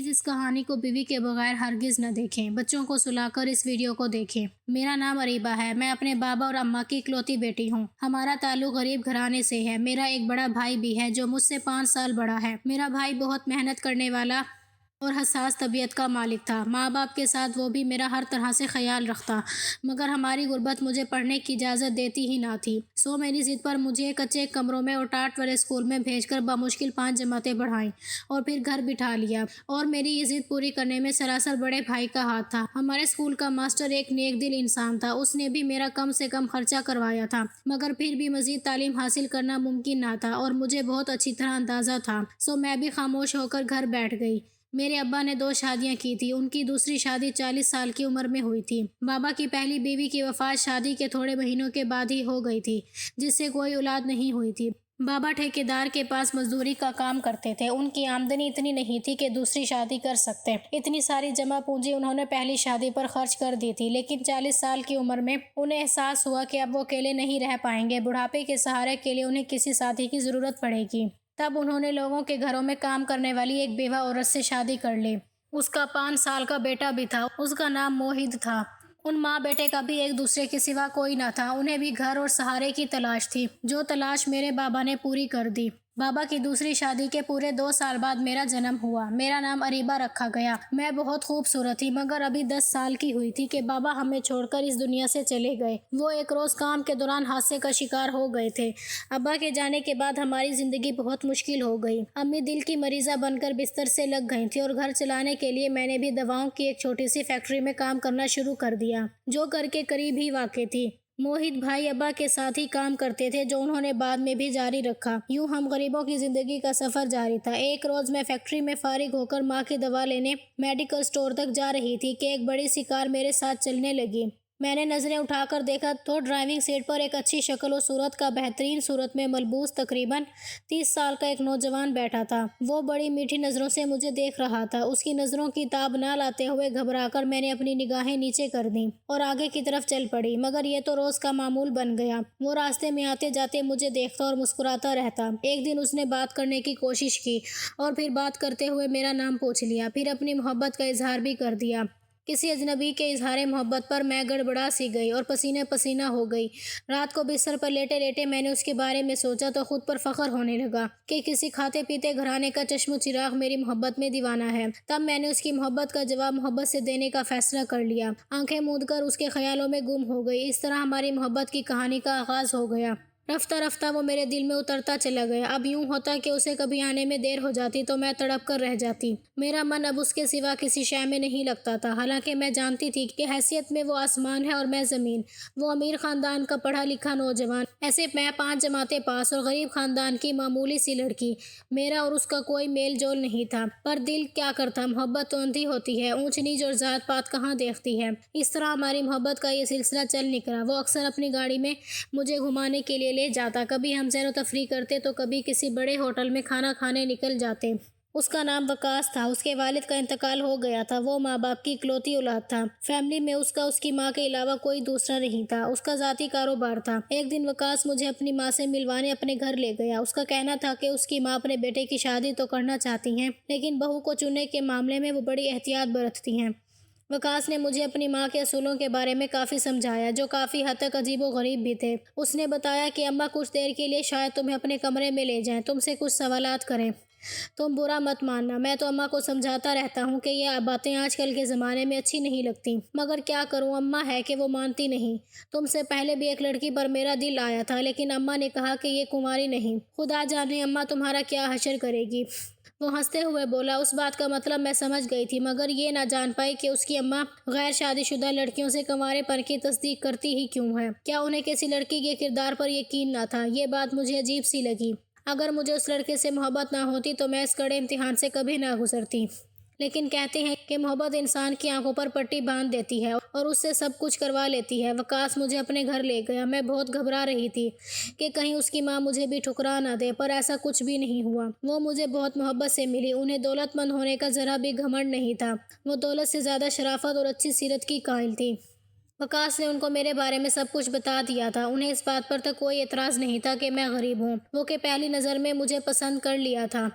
Please اس کہانی کو بیوی کے بغیر ہرگز نہ دیکھیں۔ بچوں کو سلا کر اس ویڈیو کو دیکھیں۔ میرا نام اریبہ ہے۔ میں اپنے بابا اور اماں کی اکلوتی بیٹی ہوں۔ ہمارا تعلق غریب گھرانے سے ہے۔ میرا ایک بڑا بھائی بھی ہے جو مجھ سے 5 سال بڑا ہے۔ میرا بھائی بہت محنت کرنے والا اور حساس طبیعت کا مالک تھا۔ ماں باپ کے ساتھ وہ بھی میرا ہر طرح سے خیال رکھتا، مگر ہماری غربت مجھے پڑھنے کی اجازت دیتی ہی نہ تھی۔ میری ضد پر مجھے کچے کمروں میں اور ٹاٹ والے اسکول میں بھیج کر بمشکل 5 جماعتیں پڑھائیں اور پھر گھر بٹھا لیا، اور میری یہ ضد پوری کرنے میں سراسر بڑے بھائی کا ہاتھ تھا۔ ہمارے اسکول کا ماسٹر ایک نیک دل انسان تھا۔ اس نے بھی میرا کم سے کم خرچہ کروایا تھا، مگر پھر بھی مزید تعلیم حاصل کرنا ممکن نہ تھا اور مجھے بہت اچھی طرح اندازہ تھا، میں بھی خاموش ہو کر گھر بیٹھ گئی۔ میرے ابا نے 2 شادیاں کی تھی۔ ان کی دوسری شادی 40 سال کی عمر میں ہوئی تھی۔ بابا کی پہلی بیوی کی وفات شادی کے تھوڑے مہینوں کے بعد ہی ہو گئی تھی، جس سے کوئی اولاد نہیں ہوئی تھی۔ بابا ٹھیکیدار کے پاس مزدوری کا کام کرتے تھے۔ ان کی آمدنی اتنی نہیں تھی کہ دوسری شادی کر سکتے۔ اتنی ساری جمع پونجی انہوں نے پہلی شادی پر خرچ کر دی تھی، لیکن 40 سال کی عمر میں انہیں احساس ہوا کہ اب وہ اکیلے نہیں رہ پائیں گے۔ بڑھاپے کے سہارے کے لیے انہیں کسی ساتھی کی ضرورت پڑے گی۔ تب انہوں نے لوگوں کے گھروں میں کام کرنے والی ایک بیوہ عورت سے شادی کر لی۔ اس کا 5 سال کا بیٹا بھی تھا۔ اس کا نام موہد تھا۔ ان ماں بیٹے کا بھی ایک دوسرے کے سوا کوئی نہ تھا۔ انہیں بھی گھر اور سہارے کی تلاش تھی، جو تلاش میرے بابا نے پوری کر دی۔ بابا کی دوسری شادی کے پورے 2 سال بعد میرا جنم ہوا۔ میرا نام اریبہ رکھا گیا۔ میں بہت خوبصورت تھی، مگر ابھی 10 سال کی ہوئی تھی کہ بابا ہمیں چھوڑ کر اس دنیا سے چلے گئے۔ وہ ایک روز کام کے دوران حادثے کا شکار ہو گئے تھے۔ ابا کے جانے کے بعد ہماری زندگی بہت مشکل ہو گئی۔ امی دل کی مریضہ بن کر بستر سے لگ گئی تھیں، اور گھر چلانے کے لیے میں نے بھی دواؤں کی ایک چھوٹی سی فیکٹری میں کام کرنا شروع کر دیا، جو گھر کے قریب ہی واقع تھی۔ موہد بھائی ابا کے ساتھ ہی کام کرتے تھے، جو انہوں نے بعد میں بھی جاری رکھا۔ یوں ہم غریبوں کی زندگی کا سفر جاری تھا۔ ایک روز میں فیکٹری میں فارغ ہو کر ماں کی دوا لینے میڈیکل اسٹور تک جا رہی تھی کہ ایک بڑی سی کار میرے ساتھ چلنے لگی۔ میں نے نظریں اٹھا کر دیکھا تو ڈرائیونگ سیٹ پر ایک اچھی شکل و صورت کا بہترین صورت میں ملبوس تقریباً 30 سال کا ایک نوجوان بیٹھا تھا۔ وہ بڑی میٹھی نظروں سے مجھے دیکھ رہا تھا۔ اس کی نظروں کی تاب نہ لاتے ہوئے گھبرا کر میں نے اپنی نگاہیں نیچے کر دیں اور آگے کی طرف چل پڑی، مگر یہ تو روز کا معمول بن گیا۔ وہ راستے میں آتے جاتے مجھے دیکھتا اور مسکراتا رہتا۔ ایک دن اس نے بات کرنے کی کوشش کی اور پھر بات کرتے ہوئے میرا نام پوچھ لیا، پھر اپنی محبت کا اظہار بھی کر دیا۔ کسی اجنبی کے اظہار محبت پر میں گڑبڑا سی گئی اور پسینے پسینہ ہو گئی۔ رات کو بستر پر لیٹے لیٹے میں نے اس کے بارے میں سوچا تو خود پر فخر ہونے لگا کہ کسی کھاتے پیتے گھرانے کا چشم و چراغ میری محبت میں دیوانہ ہے۔ تب میں نے اس کی محبت کا جواب محبت سے دینے کا فیصلہ کر لیا۔ آنکھیں موند کر اس کے خیالوں میں گم ہو گئی۔ اس طرح ہماری محبت کی کہانی کا آغاز ہو گیا۔ رفتہ رفتہ وہ میرے دل میں اترتا چلا گیا۔ اب یوں ہوتا کہ اسے کبھی آنے میں دیر ہو جاتی تو میں تڑپ کر رہ جاتی۔ میرا من اب اس کے سوا کسی شے میں نہیں لگتا تھا، حالانکہ میں جانتی تھی کہ حیثیت میں وہ آسمان ہے اور میں زمین۔ وہ امیر خاندان کا پڑھا لکھا نوجوان، ایسے میں 5 جماعتیں پاس اور غریب خاندان کی معمولی سی لڑکی۔ میرا اور اس کا کوئی میل جول نہیں تھا، پر دل کیا کرتا، محبت تو اندھی ہوتی ہے، اونچ نیچ اور ذات پات کہاں دیکھتی ہے۔ اس طرح ہماری محبت کا یہ سلسلہ چل نکلا۔ وہ اکثر اپنی گاڑی میں مجھے گھمانے کے لیے لے جاتا، کبھی ہم سیر و تفریح کرتے تو کبھی کسی بڑے ہوٹل میں کھانا کھانے نکل جاتے۔ اس کا نام وقاص تھا۔ اس کے والد کا انتقال ہو گیا تھا۔ وہ ماں باپ کی اکلوتی اولاد تھا۔ فیملی میں اس کی ماں کے علاوہ کوئی دوسرا نہیں تھا۔ اس کا ذاتی کاروبار تھا۔ ایک دن وقاص مجھے اپنی ماں سے ملوانے اپنے گھر لے گیا۔ اس کا کہنا تھا کہ اس کی ماں اپنے بیٹے کی شادی تو کرنا چاہتی ہیں، لیکن بہو کو چننے کے معاملے میں وہ بڑی احتیاط برتتی ہیں۔ وقاص نے مجھے اپنی ماں کے اصولوں کے بارے میں کافی سمجھایا، جو کافی حد تک عجیب و غریب بھی تھے۔ اس نے بتایا کہ اماں کچھ دیر کے لیے شاید تمہیں اپنے کمرے میں لے جائیں، تم سے کچھ سوالات کریں۔ تم برا مت ماننا۔ میں تو اماں کو سمجھاتا رہتا ہوں کہ یہ باتیں آج کل کے زمانے میں اچھی نہیں لگتی، مگر کیا کروں، اماں ہے کہ وہ مانتی نہیں۔ تم سے پہلے بھی ایک لڑکی پر میرا دل آیا تھا، لیکن اماں نے کہا کہ یہ کنواری نہیں۔ خدا جانے اماں تمہارا کیا حشر کرے گی۔ وہ ہنستے ہوئے بولا۔ اس بات کا مطلب میں سمجھ گئی تھی، مگر یہ نہ جان پائی کہ اس کی اماں غیر شادی شدہ لڑکیوں سے کنوارے پن کی تصدیق کرتی ہی کیوں ہے۔ کیا انہیں کسی لڑکی کے کردار پر یقین نہ تھا؟ یہ بات مجھے عجیب سی لگی۔ اگر مجھے اس لڑکے سے محبت نہ ہوتی تو میں اس کڑے امتحان سے کبھی نہ گزرتی۔ لیکن کہتے ہیں کہ محبت انسان کی آنکھوں پر پٹی باندھ دیتی ہے اور اس سے سب کچھ کروا لیتی ہے۔ وقاص مجھے اپنے گھر لے گیا۔ میں بہت گھبرا رہی تھی کہ کہیں اس کی ماں مجھے بھی ٹھکرا نہ دے، پر ایسا کچھ بھی نہیں ہوا۔ وہ مجھے بہت محبت سے ملی۔ انہیں دولت مند ہونے کا ذرا بھی گھمنڈ نہیں تھا۔ وہ دولت سے زیادہ شرافت اور اچھی سیرت کی قائل تھی۔ وقاص نے ان کو میرے بارے میں سب کچھ بتا دیا تھا۔ انہیں اس بات پر تک کوئی اعتراض نہیں تھا کہ میں غریب ہوں۔ وہ کہ پہلی نظر میں مجھے پسند کر لیا تھا۔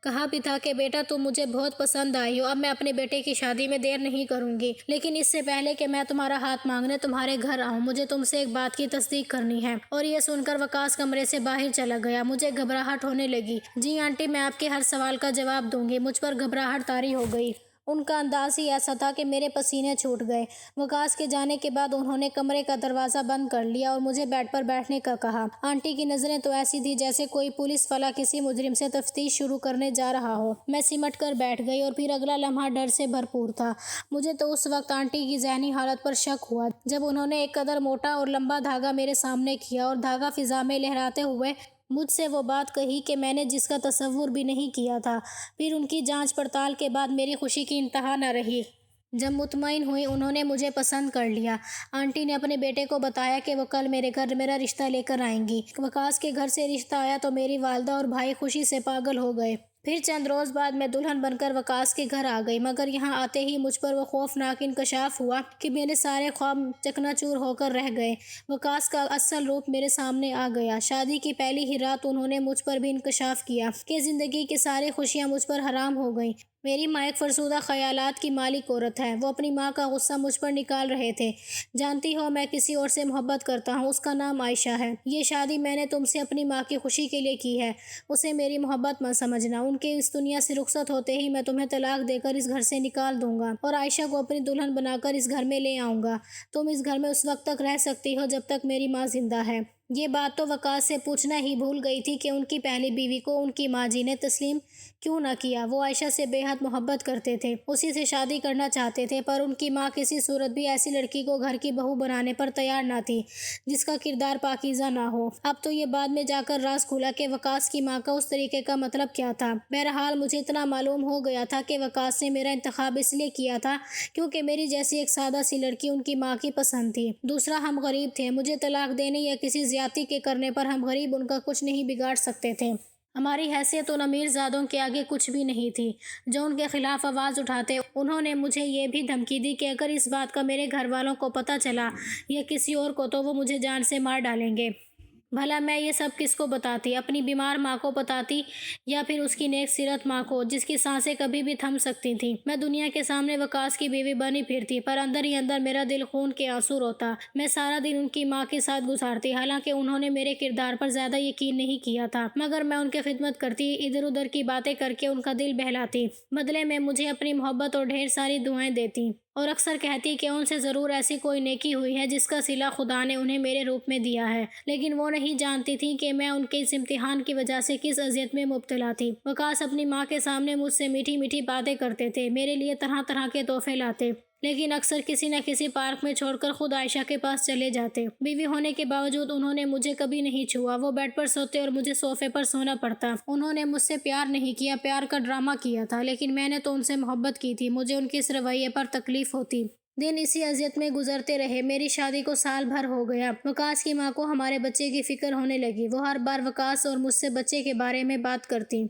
کہا بھی تھا کہ بیٹا تم مجھے بہت پسند آئی ہو، اب میں اپنے بیٹے کی شادی میں دیر نہیں کروں گی، لیکن اس سے پہلے کہ میں تمہارا ہاتھ مانگنے تمہارے گھر آؤں مجھے تم سے ایک بات کی تصدیق کرنی ہے۔ اور یہ سن کر وقاص کمرے سے باہر چلا گیا۔ مجھے گھبراہٹ ہونے لگی۔ جی آنٹی، میں آپ کے ہر سوال کا جواب دوں گی۔ مجھ پر گھبراہٹ طاری ہو گئی۔ ان کا انداز ہی ایسا تھا کہ میرے پسینے چھوٹ گئے۔ وقاص کے جانے کے بعد انہوں نے کمرے کا دروازہ بند کر لیا اور مجھے بیڈ پر بیٹھنے کا کہا۔ آنٹی کی نظریں تو ایسی تھی جیسے کوئی پولیس والا کسی مجرم سے تفتیش شروع کرنے جا رہا ہو۔ میں سمٹ کر بیٹھ گئی اور پھر اگلا لمحہ ڈر سے بھرپور تھا۔ مجھے تو اس وقت آنٹی کی ذہنی حالت پر شک ہوا جب انہوں نے ایک قدر موٹا اور لمبا دھاگا میرے سامنے کیا اور دھاگا فضا میں لہراتے ہوئے مجھ سے وہ بات کہی کہ میں نے جس کا تصور بھی نہیں کیا تھا۔ پھر ان کی جانچ پڑتال کے بعد میری خوشی کی انتہا نہ رہی جب مطمئن ہوئی انہوں نے مجھے پسند کر لیا۔ آنٹی نے اپنے بیٹے کو بتایا کہ وہ کل میرے گھر میرا رشتہ لے کر آئیں گی۔ وقاص کے گھر سے رشتہ آیا تو میری والدہ اور بھائی خوشی سے پاگل ہو گئے۔ پھر چند روز بعد میں دلہن بن کر وقاص کے گھر آ گئی، مگر یہاں آتے ہی مجھ پر وہ خوفناک انکشاف ہوا کہ میرے سارے خواب چکنا چور ہو کر رہ گئے۔ وقاص کا اصل روپ میرے سامنے آ گیا۔ شادی کی پہلی ہی رات انہوں نے مجھ پر بھی انکشاف کیا کہ زندگی کی ساری خوشیاں مجھ پر حرام ہو گئیں۔ میری ماں ایک فرسودہ خیالات کی مالک عورت ہے۔ وہ اپنی ماں کا غصہ مجھ پر نکال رہے تھے۔ جانتی ہو میں کسی اور سے محبت کرتا ہوں، اس کا نام عائشہ ہے۔ یہ شادی میں نے تم سے اپنی ماں کی خوشی کے لیے کی ہے، اسے میری محبت مت سمجھنا۔ ان کے اس دنیا سے رخصت ہوتے ہی میں تمہیں طلاق دے کر اس گھر سے نکال دوں گا اور عائشہ کو اپنی دلہن بنا کر اس گھر میں لے آؤں گا۔ تم اس گھر میں اس وقت تک رہ سکتی ہو جب تک میری ماں زندہ ہے۔ یہ بات تو وقاص سے پوچھنا ہی بھول گئی تھی کہ ان کی پہلی بیوی کو ان کی ماں جی نے تسلیم کیوں نہ کیا۔ وہ عائشہ سے بے حد محبت کرتے تھے، اسی سے شادی کرنا چاہتے تھے، پر ان کی ماں کسی صورت بھی ایسی لڑکی کو گھر کی بہو بنانے پر تیار نہ تھی جس کا کردار پاکیزہ نہ ہو۔ اب تو یہ بعد میں جا کر راز کھلا کہ وقاص کی ماں کا اس طریقے کا مطلب کیا تھا۔ بہرحال مجھے اتنا معلوم ہو گیا تھا کہ وقاص نے میرا انتخاب اس لیے کیا تھا کیونکہ میری جیسی ایک سادہ سی لڑکی ان کی ماں کی پسند تھی۔ دوسرا، ہم غریب تھے، مجھے طلاق دینے یا کسی زیادتی کے کرنے پر ہم غریب ان کا کچھ نہیں بگاڑ سکتے تھے۔ ہماری حیثیت ان امیر زادوں کے آگے کچھ بھی نہیں تھی جو ان کے خلاف آواز اٹھاتے۔ انہوں نے مجھے یہ بھی دھمکی دی کہ اگر اس بات کا میرے گھر والوں کو پتہ چلا یا کسی اور کو تو وہ مجھے جان سے مار ڈالیں گے۔ بھلا میں یہ سب کس کو بتاتی؟ اپنی بیمار ماں کو بتاتی یا پھر اس کی نیک سیرت ماں کو جس کی سانسیں کبھی بھی تھم سکتی تھیں؟ میں دنیا کے سامنے وقاص کی بیوی بنی پھرتی، پر اندر ہی اندر میرا دل خون کے آنسو روتا۔ میں سارا دن ان کی ماں کے ساتھ گزارتی، حالانکہ انہوں نے میرے کردار پر زیادہ یقین نہیں کیا تھا، مگر میں ان کی خدمت کرتی، ادھر ادھر کی باتیں کر کے ان کا دل بہلاتی، بدلے میں مجھے اپنی محبت اور ڈھیر ساری دعائیں دیتی اور اکثر کہتی کہ ان سے ضرور ایسی کوئی نیکی ہوئی ہے جس کا صلہ خدا نے انہیں میرے روپ میں دیا ہے، لیکن وہ نہیں جانتی تھیں کہ میں ان کے اس امتحان کی وجہ سے کس اذیت میں مبتلا تھی۔ وقاص اپنی ماں کے سامنے مجھ سے میٹھی میٹھی باتیں کرتے تھے، میرے لیے طرح طرح کے تحفے لاتے، لیکن اکثر کسی نہ کسی پارک میں چھوڑ کر خود عائشہ کے پاس چلے جاتے۔ بیوی ہونے کے باوجود انہوں نے مجھے کبھی نہیں چھوا۔ وہ بیڈ پر سوتے اور مجھے صوفے پر سونا پڑتا۔ انہوں نے مجھ سے پیار نہیں کیا، پیار کا ڈرامہ کیا تھا، لیکن میں نے تو ان سے محبت کی تھی۔ مجھے ان کے اس رویے پر تکلیف ہوتی۔ دن اسی اذیت میں گزرتے رہے۔ میری شادی کو سال بھر ہو گیا۔ وقاص کی ماں کو ہمارے بچے کی فکر ہونے لگی۔ وہ ہر بار وقاص اور مجھ سے بچے کے بارے میں بات کرتی۔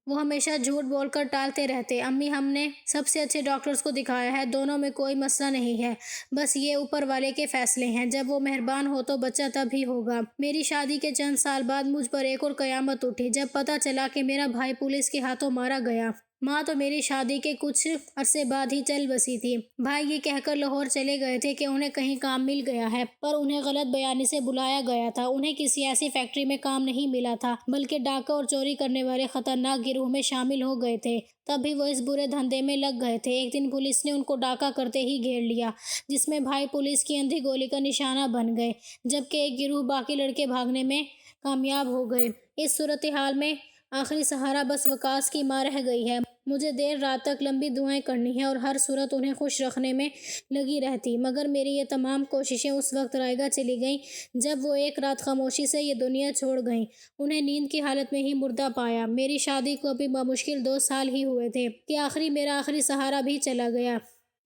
وہ ہمیشہ جھوٹ بول کر ٹالتے رہتے۔ امی، ہم نے سب سے اچھے ڈاکٹرز کو دکھایا ہے، دونوں میں کوئی مسئلہ نہیں ہے، بس یہ اوپر والے کے فیصلے ہیں، جب وہ مہربان ہو تو بچہ تب ہی ہوگا۔ میری شادی کے چند سال بعد مجھ پر ایک اور قیامت اٹھی جب پتہ چلا کہ میرا بھائی پولیس کے ہاتھوں مارا گیا۔ ماں تو میری شادی کے کچھ عرصے بعد ہی چل بسی تھی۔ بھائی یہ کہہ کر لاہور چلے گئے تھے کہ انہیں کہیں کام مل گیا ہے، پر انہیں غلط بیانی سے بلایا گیا تھا۔ انہیں کسی ایسی فیکٹری میں کام نہیں ملا تھا، بلکہ ڈاکہ اور چوری کرنے والے خطرناک گروہ میں شامل ہو گئے تھے۔ تب بھی وہ اس برے دھندے میں لگ گئے تھے۔ ایک دن پولیس نے ان کو ڈاکہ کرتے ہی گھیر لیا، جس میں بھائی پولیس کی اندھی گولی کا نشانہ بن گئے، جبکہ ایک گروہ باقی لڑکے بھاگنے میں کامیاب ہو گئے۔ اس صورتحال میں آخری سہارا بس وقاص کی ماں رہ گئی ہے۔ مجھے دیر رات تک لمبی دعائیں کرنی ہیں اور ہر صورت انہیں خوش رکھنے میں لگی رہتی، مگر میری یہ تمام کوششیں اس وقت رائگاں چلی گئیں جب وہ ایک رات خاموشی سے یہ دنیا چھوڑ گئیں۔ انہیں نیند کی حالت میں ہی مردہ پایا۔ میری شادی کو ابھی بمشکل 2 سال ہی ہوئے تھے کہ میرا آخری سہارا بھی چلا گیا۔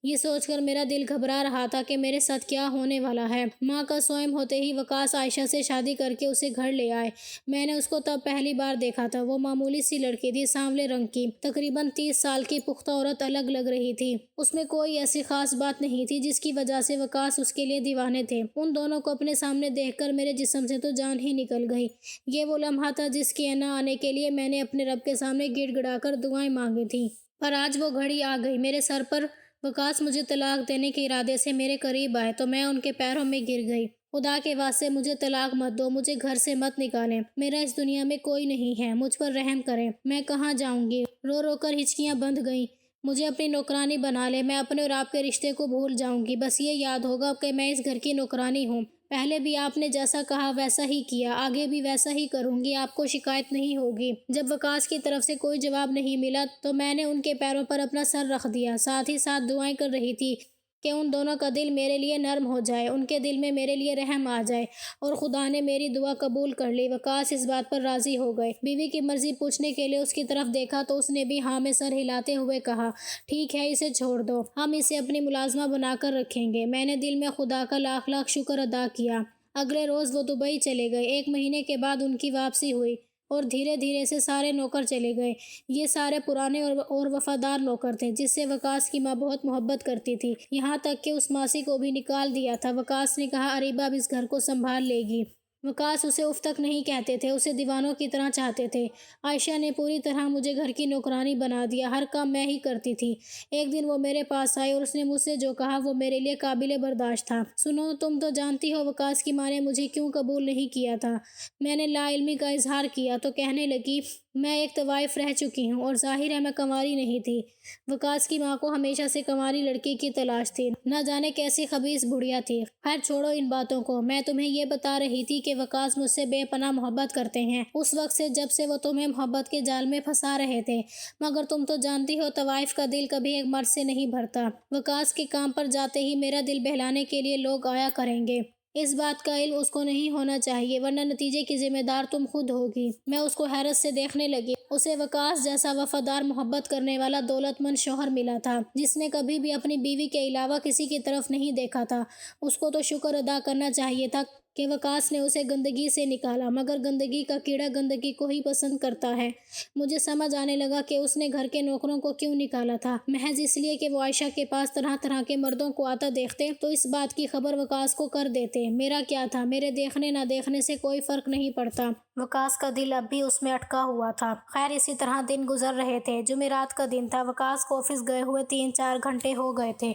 یہ سوچ کر میرا دل گھبرا رہا تھا کہ میرے ساتھ کیا ہونے والا ہے۔ ماں کا سوئم ہوتے ہی وقاص عائشہ سے شادی کر کے اسے گھر لے آئے۔ میں نے اس کو تب پہلی بار دیکھا تھا۔ وہ معمولی سی لڑکی تھی، سانولے رنگ کی، تقریباً 30 سال کی پختہ عورت الگ لگ رہی تھی۔ اس میں کوئی ایسی خاص بات نہیں تھی جس کی وجہ سے وقاص اس کے لیے دیوانے تھے۔ ان دونوں کو اپنے سامنے دیکھ کر میرے جسم سے تو جان ہی نکل گئی۔ یہ وہ لمحہ تھا جس کے نہ آنے کے لیے میں نے اپنے رب کے سامنے گڑ گڑا کر دعائیں مانگی تھیں، پر آج وہ گھڑی آ گئی۔ میرے سر پر وقاص مجھے طلاق دینے کے ارادے سے میرے قریب آئے تو میں ان کے پیروں میں گر گئی۔ خدا کے واسطے مجھے طلاق مت دو، مجھے گھر سے مت نکالیں، میرا اس دنیا میں کوئی نہیں ہے، مجھ پر رحم کریں، میں کہاں جاؤں گی؟ رو رو کر ہچکیاں بندھ گئیں۔ مجھے اپنی نوکرانی بنا لے، میں اپنے اور آپ کے رشتے کو بھول جاؤں گی، بس یہ یاد ہوگا کہ میں اس گھر کی نوکرانی ہوں۔ پہلے بھی آپ نے جیسا کہا ویسا ہی کیا، آگے بھی ویسا ہی کروں گی، آپ کو شکایت نہیں ہوگی۔ جب وقاص کی طرف سے کوئی جواب نہیں ملا تو میں نے ان کے پیروں پر اپنا سر رکھ دیا، ساتھ ہی ساتھ دعائیں کر رہی تھی کہ ان دونوں کا دل میرے لیے نرم ہو جائے، ان کے دل میں میرے لیے رحم آ جائے، اور خدا نے میری دعا قبول کر لی۔ وقاص اس بات پر راضی ہو گئے۔ بیوی کی مرضی پوچھنے کے لیے اس کی طرف دیکھا تو اس نے بھی ہاں میں سر ہلاتے ہوئے کہا، ٹھیک ہے، اسے چھوڑ دو، ہم اسے اپنی ملازمہ بنا کر رکھیں گے۔ میں نے دل میں خدا کا لاکھ لاکھ شکر ادا کیا۔ اگلے روز وہ دبئی چلے گئے۔ 1 مہینے کے بعد ان کی واپسی ہوئی اور دھیرے دھیرے سے سارے نوکر چلے گئے۔ یہ سارے پرانے اور وفادار نوکر تھے جس سے وقاص کی ماں بہت محبت کرتی تھی، یہاں تک کہ اس ماسی کو بھی نکال دیا تھا۔ وقاص نے کہا، اریبہ اب اس گھر کو سنبھال لے گی۔ وقاص اسے اف تک نہیں کہتے تھے، اسے دیوانوں کی طرح چاہتے تھے۔ عائشہ نے پوری طرح مجھے گھر کی نوکرانی بنا دیا، ہر کام میں ہی کرتی تھی۔ ایک دن وہ میرے پاس آئی اور اس نے مجھ سے جو کہا وہ میرے لیے قابل برداشت تھا۔ سنو، تم تو جانتی ہو وقاص کی ماں نے مجھے کیوں قبول نہیں کیا تھا۔ میں نے لا علمی کا اظہار کیا تو کہنے لگی، میں ایک طوائف رہ چکی ہوں اور ظاہر ہے میں کنواری نہیں تھی۔ وقاص کی ماں کو ہمیشہ سے کنواری لڑکی کی تلاش تھی، نہ جانے کیسی خبیث بڑھیا تھی۔ خیر چھوڑو ان باتوں کو، میں تمہیں یہ بتا رہی تھی کہ وقاص مجھ سے بے پناہ محبت کرتے ہیں، اس وقت سے جب سے وہ تمہیں محبت کے جال میں پھنسا رہے تھے، مگر تم تو جانتی ہو طوائف کا دل کبھی ایک مرد سے نہیں بھرتا۔ وقاص کے کام پر جاتے ہی میرا دل بہلانے کے لیے لوگ آیا کریں گے۔ اس بات کا علم اس کو نہیں ہونا چاہیے، ورنہ نتیجے کی ذمہ دار تم خود ہوگی۔ میں اس کو حیرت سے دیکھنے لگی۔ اسے وقاص جیسا وفادار محبت کرنے والا دولت مند شوہر ملا تھا جس نے کبھی بھی اپنی بیوی کے علاوہ کسی کی طرف نہیں دیکھا تھا۔ اس کو تو شکر ادا کرنا چاہیے تھا کہ وقاص نے اسے گندگی سے نکالا، مگر گندگی کا کیڑا گندگی کو ہی پسند کرتا ہے۔ مجھے سمجھ آنے لگا کہ اس نے گھر کے نوکروں کو کیوں نکالا تھا، محض اس لیے کہ وہ عائشہ کے پاس طرح طرح کے مردوں کو آتا دیکھتے تو اس بات کی خبر وقاص کو کر دیتے۔ میرا کیا تھا، میرے دیکھنے نہ دیکھنے سے کوئی فرق نہیں پڑتا۔ وقاص کا دل اب بھی اس میں اٹکا ہوا تھا۔ خیر اسی طرح دن گزر رہے تھے۔ جمعرات کا دن تھا۔ وقاص کو آفس گئے ہوئے 3-4 گھنٹے ہو گئے تھے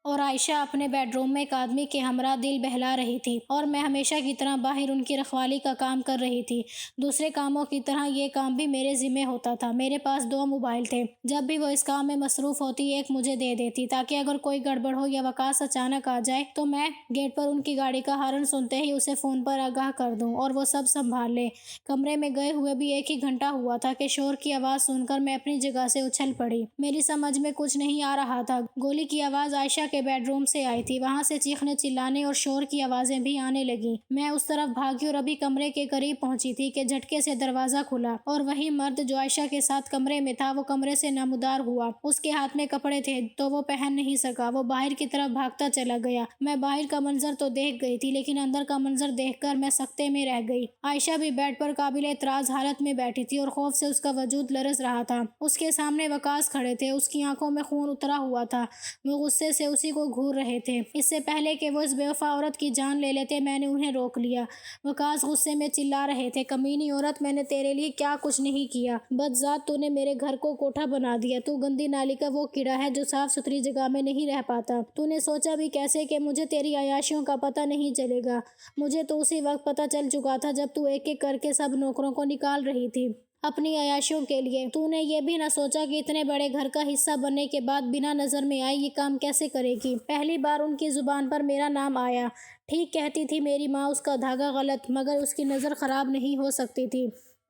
اور عائشہ اپنے بیڈ روم میں ایک آدمی کے ہمراہ دل بہلا رہی تھی اور میں ہمیشہ کی طرح باہر ان کی رکھوالی کا کام کر رہی تھی۔ دوسرے کاموں کی طرح یہ کام بھی میرے ذمہ ہوتا تھا۔ میرے پاس 2 موبائل تھے، جب بھی وہ اس کام میں مصروف ہوتی ایک مجھے دے دیتی تاکہ اگر کوئی گڑبڑ ہو یا وقاص اچانک آ جائے تو میں گیٹ پر ان کی گاڑی کا ہارن سنتے ہی اسے فون پر آگاہ کر دوں اور وہ سب سنبھال لے۔ کمرے میں گئے ہوئے بھی 1 ہی گھنٹہ ہوا تھا کہ شور کی آواز سن کر میں اپنی جگہ سے اچھل پڑی۔ میری سمجھ میں کچھ نہیں آ رہا تھا۔ گولی کی آواز عائشہ کے بیڈ روم سے آئی تھی، وہاں سے چیخنے چلانے اور شور کی آوازیں بھی آنے لگیں۔ میں اس طرف بھاگی اور ابھی کمرے کے قریب پہنچی تھی کہ جھٹکے سے دروازہ کھلا اور وہی مرد جو عائشہ کے ساتھ کمرے میں تھا وہ کمرے سے نمودار ہوا۔ اس کے ہاتھ میں کپڑے تھے تو وہ پہن نہیں سکا، وہ باہر کی طرف بھاگتا چلا گیا۔ میں باہر کا منظر تو دیکھ گئی تھی لیکن اندر کا منظر دیکھ کر میں سکتے میں رہ گئی۔ عائشہ بھی بیڈ پر قابل اعتراض حالت میں بیٹھی تھی اور خوف سے اس کا وجود لرز رہا تھا۔ اس کے سامنے وقاص کھڑے تھے، اس کی آنکھوں میں خون اترا ہوا تھا، وہ غصے سے اسی کو گھور رہے تھے۔ اس سے پہلے کہ وہ اس بے وفا عورت کی جان لے لیتے میں نے انہیں روک لیا۔ وقاص غصے میں چلا رہے تھے، کمینی عورت، میں نے تیرے لیے کیا کچھ نہیں کیا، بدذات، تو نے میرے گھر کو کوٹھا بنا دیا، تو گندی نالی کا وہ کیڑا ہے جو صاف ستھری جگہ میں نہیں رہ پاتا۔ تو نے سوچا بھی کیسے کہ مجھے تیری عیاشیوں کا پتہ نہیں چلے گا؟ مجھے تو اسی وقت پتہ چل چکا تھا جب تو ایک ایک کر کے سب نوکروں کو نکال رہی تھی اپنی عیاشیوں کے لیے۔ تو نے یہ بھی نہ سوچا کہ اتنے بڑے گھر کا حصہ بننے کے بعد بنا نظر میں آئے یہ کام کیسے کرے گی۔ پہلی بار ان کی زبان پر میرا نام آیا۔ ٹھیک کہتی تھی میری ماں، اس کا دھاگا غلط، مگر اس کی نظر خراب نہیں ہو سکتی تھی۔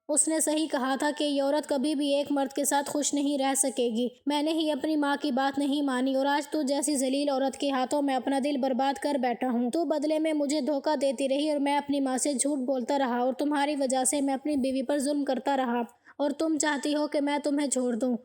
اس نے صحیح کہا تھا کہ یہ عورت کبھی بھی ایک مرد کے ساتھ خوش نہیں رہ سکے گی۔ میں نے ہی اپنی ماں کی بات نہیں مانی اور آج تو جیسی ذلیل عورت کے ہاتھوں میں اپنا دل برباد کر بیٹھا ہوں۔ تو بدلے میں مجھے دھوکہ دیتی رہی اور میں اپنی ماں سے جھوٹ بولتا رہا اور تمہاری وجہ سے میں اپنی بیوی پر ظلم کرتا رہا اور تم چاہتی ہو کہ میں تمہیں چھوڑ دوں۔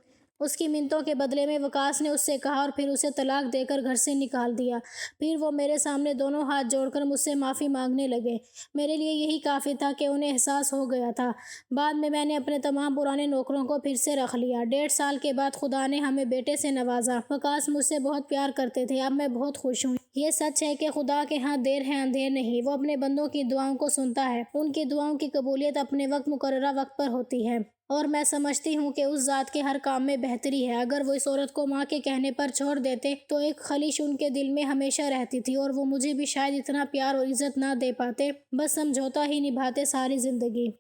اس کی منتوں کے بدلے میں وکاس نے اس سے کہا اور پھر اسے طلاق دے کر گھر سے نکال دیا۔ پھر وہ میرے سامنے دونوں ہاتھ جوڑ کر مجھ سے معافی مانگنے لگے۔ میرے لیے یہی کافی تھا کہ انہیں احساس ہو گیا تھا۔ بعد میں نے اپنے تمام پرانے نوکروں کو پھر سے رکھ لیا۔ 1.5 سال کے بعد خدا نے ہمیں بیٹے سے نوازا۔ وکاس مجھ سے بہت پیار کرتے تھے، اب میں بہت خوش ہوں۔ یہ سچ ہے کہ خدا کے ہاں دیر ہے اندھیر نہیں، وہ اپنے بندوں کی دعاؤں کو سنتا ہے۔ ان کی دعاؤں کی قبولیت اپنے وقت مقررہ وقت پر ہوتی ہے، اور میں سمجھتی ہوں کہ اس ذات کے ہر کام میں بہتری ہے۔ اگر وہ اس عورت کو ماں کے کہنے پر چھوڑ دیتے تو ایک خلش ان کے دل میں ہمیشہ رہتی تھی، اور وہ مجھے بھی شاید اتنا پیار اور عزت نہ دے پاتے، بس سمجھوتا ہی نبھاتے ساری زندگی۔